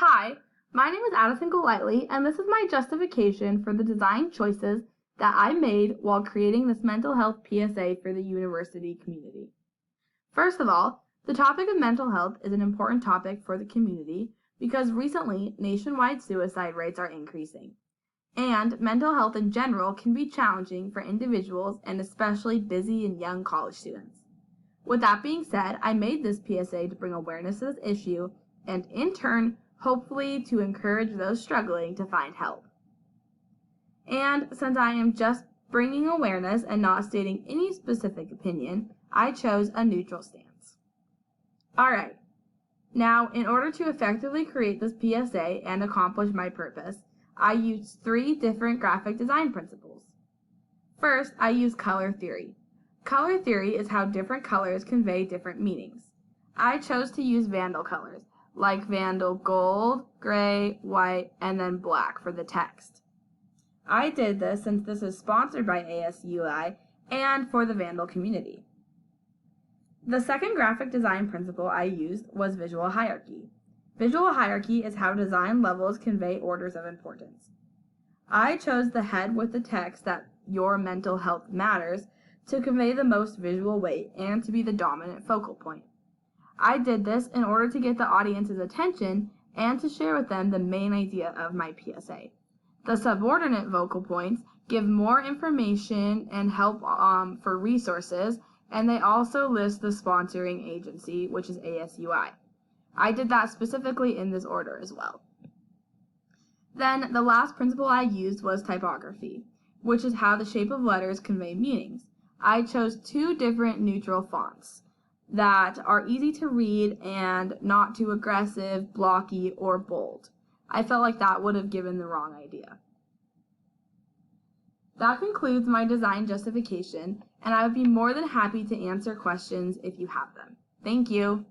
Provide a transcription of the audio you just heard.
Hi, my name is Addison Golightly, and this is my justification for the design choices that I made while creating this mental health PSA for the university community. First of all, the topic of mental health is an important topic for the community because recently nationwide suicide rates are increasing. And mental health in general can be challenging for individuals and especially busy and young college students. With that being said, I made this PSA to bring awareness to this issue and in turn, hopefully to encourage those struggling to find help. And since I am just bringing awareness and not stating any specific opinion, I chose a neutral stance. Alright, now in order to effectively create this PSA and accomplish my purpose, I used 3 different graphic design principles. First, I used color theory. Color theory is how different colors convey different meanings. I chose to use Vandal colors, like Vandal gold, gray, white, and then black for the text. I did this since this is sponsored by ASUI and for the Vandal community. The second graphic design principle I used was visual hierarchy. Visual hierarchy is how design levels convey orders of importance. I chose the head with the text that your mental health matters to convey the most visual weight and to be the dominant focal point. I did this in order to get the audience's attention and to share with them the main idea of my PSA. The subordinate vocal points give more information and help for resources, and they also list the sponsoring agency, which is ASUI. I did that specifically in this order as well. Then the last principle I used was typography, which is how the shape of letters convey meanings. I chose 2 different neutral fonts that are easy to read and not too aggressive, blocky, or bold. I felt like that would have given the wrong idea. That concludes my design justification, and I would be more than happy to answer questions if you have them. Thank you.